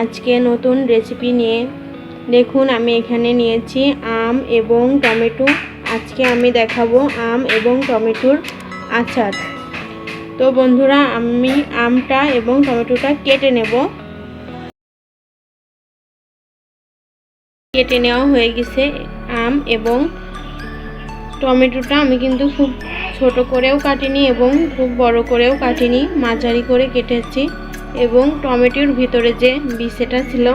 আজকে নতুন রেসিপি নিয়ে। দেখুন আমি এখানে নিয়েছি আম এবং টমেটো। আজকে আমি দেখাবো আম এবং টমেটোর আচার। তো বন্ধুরা, আমি আমটা এবং টমেটোটা কেটে নেব। কেটে নেওয়া হয়ে গেছে আম এবং টমেটোটা। আমি কিন্তু খুব ছোট করেও কাটিনি এবং খুব বড় করেও কাটিনি, মাঝারি করে কেটেছি। এবং টমেটোর ভিতরে যে বিচিটা ছিল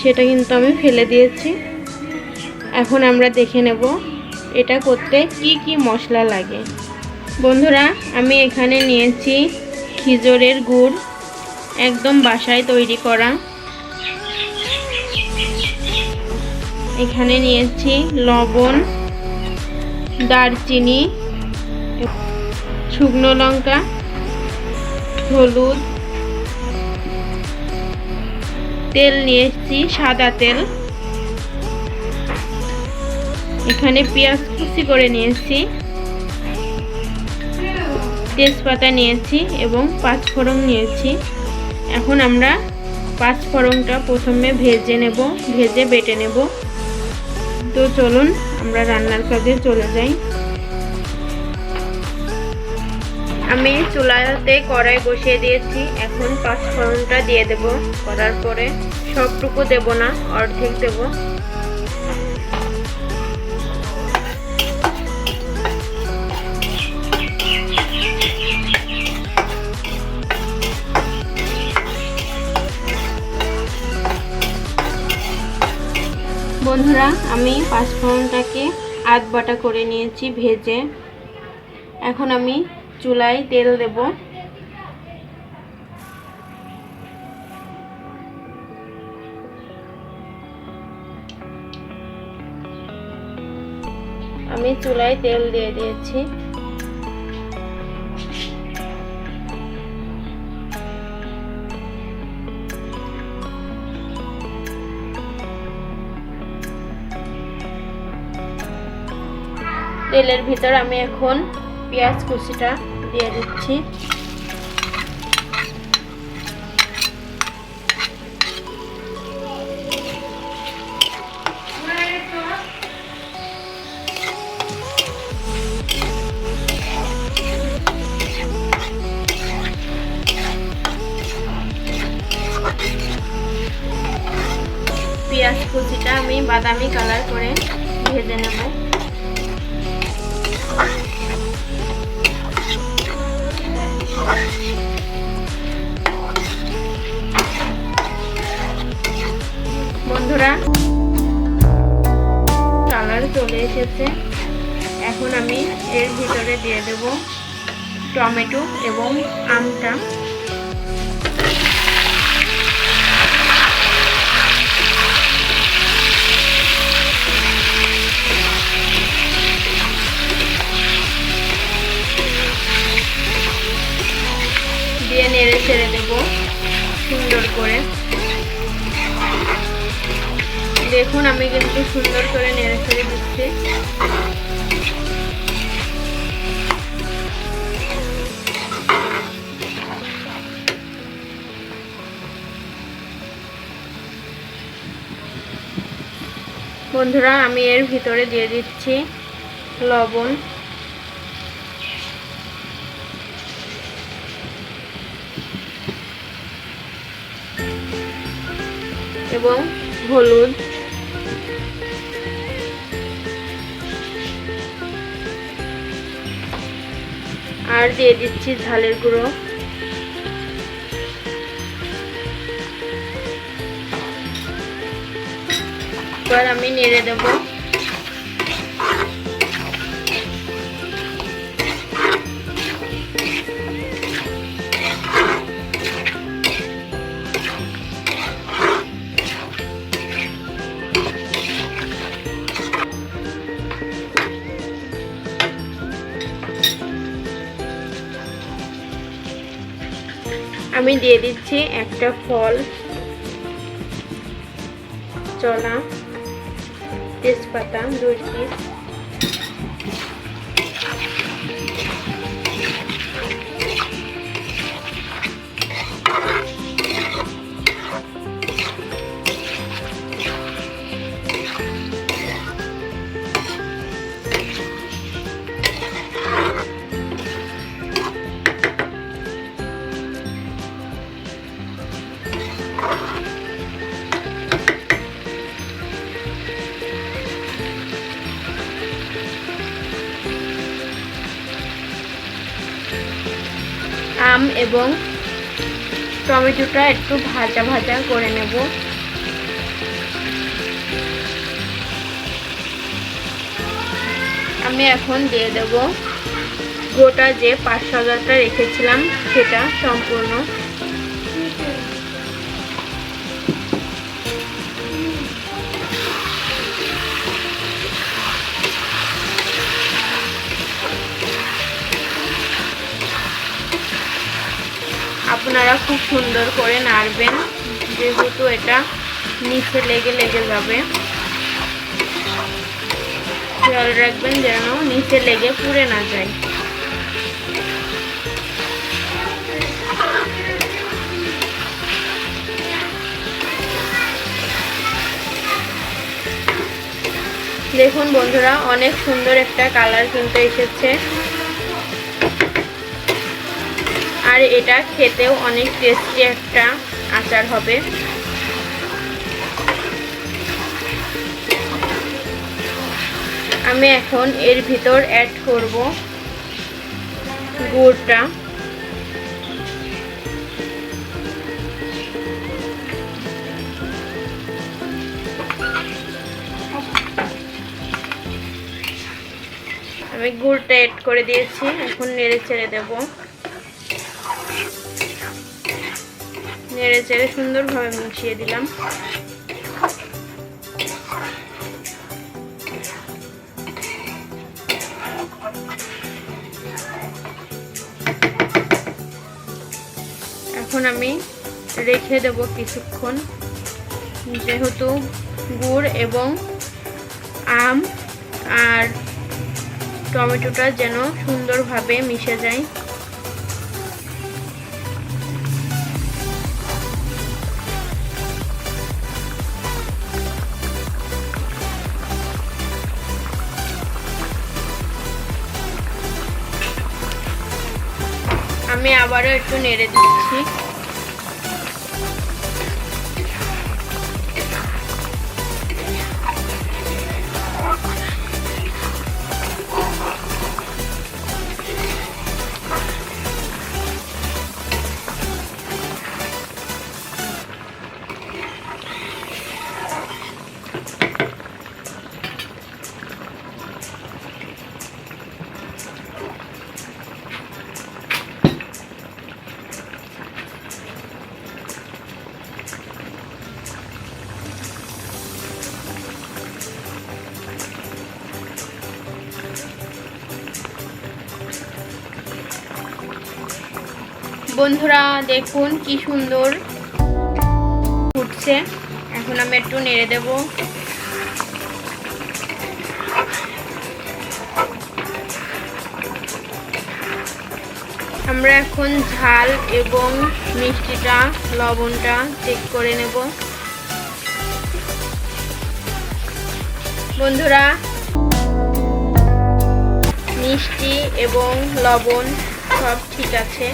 সেটা কিন্তু আমি ফেলে দিয়েছি। এখন আমরা দেখে নেব এটা করতে কি কি মশলা লাগে। বন্ধুরা, আমি এখানে নিয়েছি খেজুরের গুড়, একদম বাসায় তৈরি করা। এখানে নিয়েছি লবণ, দারচিনি, শুকনো লঙ্কা, হলুদ, তেল নিয়েছি সাদা তেল। এখানে পেঁয়াজ কুচি করে নিয়েছি, তেজপাতা নিয়েছি এবং পাঁচফোড়ন নিয়েছি। এখন আমরা পাঁচফোড়নটা প্রথমে ভেজে নেব, ভেজে বেটে নেব। তো চলুন আমরা রান্নার কাজে চলে যাই। আমি চুলাতে কড়াই বসিয়ে দিয়েছি। এখন পাঁচফোড়নটা দিয়ে দেব। করার পরে সবটুকু দেব না, অর্ধেক দেব। বন্ধুরা, আমি পাঁচফোড়নটাকে আধ বাটা করে নিয়েছি ভেজে। এখন আমি চুলায় তেল দেব। আমি চুলায় তেল দিয়ে দিয়েছি। তেলের ভিতর আমি এখন পেঁয়াজ কুচিটা দিয়ে দিচ্ছি। পেঁয়াজ কুচিটা আমি বাদামি কালার করে ভেজে নেব। বন্ধুরা, কালার চলে এসেছে। এখন আমি এর ভিতরে দিয়ে দেব টমেটো এবং আমটা। দিয়ে নেড়ে ছেড়ে দেব সুন্দর করে। দেখুন আমি কিন্তু সুন্দর করে নেড়ে ছেড়ে দিচ্ছি। বন্ধুরা, আমি এর ভিতরে দিয়ে দিচ্ছি লবণ এবং হলুদ, আর দিয়ে দিচ্ছি ঝালের গুঁড়ো। এবার আমি নেড়ে দেব। আমি দিয়ে দিচ্ছি একটা ফল, চলা, তেজপাতা 2 পিস, আম এবং টমেটোটা একটু ভাজা ভাজা করে নেব। আমি এখন দিয়ে দেব গোটা যে 500 রেখেছিলাম সেটা সম্পূর্ণ। আপনারা খুব সুন্দর করে নাড়বেন, যেহেতু এটা নিচে লেগে যাবে। খেয়াল রাখবেন যেন নিচে লেগে পুড়ে না যায়। দেখুন বন্ধুরা, অনেক সুন্দর একটা কালার কিন্তু এসেছে, আর এটা খেতেও অনেক টেস্টি একটা আচার হবে। আমি এখন এর ভিতর অ্যাড করব গুড়টা। আমি গুড়টা অ্যাড করে দিয়েছি, এখন নেড়ে চেড়ে দেব। নেড়ে চেড়ে সুন্দরভাবে মিশিয়ে দিলাম। এখন আমি রেখে দেব কিছুক্ষণ, যেহেতু গুড় এবং আম আর টমেটোটা যেন সুন্দরভাবে মিশে যায়। আমি আবারও একটু নেড়ে দিচ্ছি। বন্ধুরা দেখুন কি সুন্দর ফুটছে। এখন আমি একটু নেড়ে দেব। আমরা এখন ঝাল এবং মিষ্টিটা, লবণটা চেক করে নেব। বন্ধুরা, মিষ্টি এবং লবণ সব ঠিক আছে,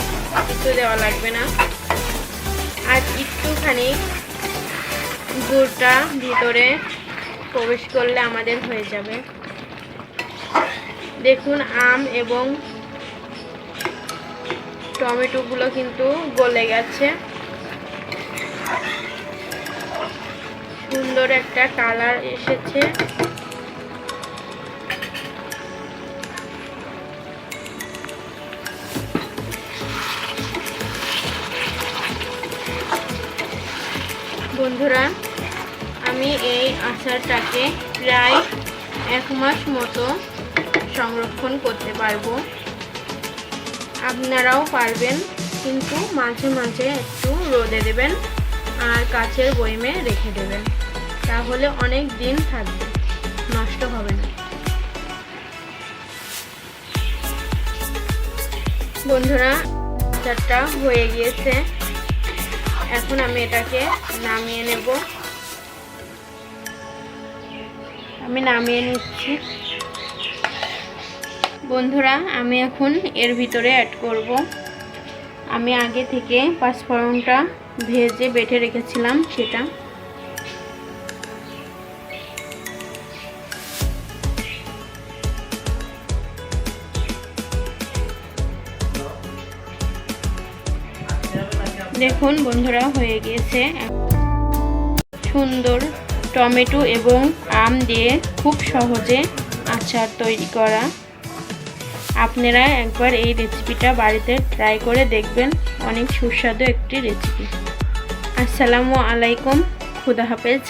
কিছু দেওয়া লাগবে না। আর একটুখানি গুড়টা ভিতরে প্রবেশ করলে আমাদের হয়ে যাবে। দেখুন আম এবং টমেটোগুলো কিন্তু গলে গেছে, সুন্দর একটা কালার এসেছে। বন্ধুরা, আমি এই আচারটাকে প্রায় 1 মাস মতো সংরক্ষণ করতে পারবো। আপনারাও পারবেন, কিন্তু মাঝে মাঝে একটু রোদে দেবেন আর কাচের বয়মে রেখে দেবেন, তাহলে অনেক দিন থাকবে, নষ্ট হবে না। বন্ধুরা, আচারটা হয়ে গিয়েছে, এখন আমি এটাকে নামিয়ে নেব। আমি নামিয়ে নিচ্ছি। বন্ধুরা, আমি এখন এর ভিতরে অ্যাড করব, আমি আগে থেকে পাঁচফোড়নটা ভেজে বেটে রেখেছিলাম সেটা। দেখুন বন্ধুরা, হয়ে গিয়েছে সুন্দর টমেটো এবং আম দিয়ে খুব সহজে আচার তৈরি করা। আপনারা একবার এই রেসিপিটা বাড়িতে ট্রাই করে দেখবেন, অনেক সুস্বাদু একটি রেসিপি। আসসালামু আলাইকুম, খুদা হাফেজ।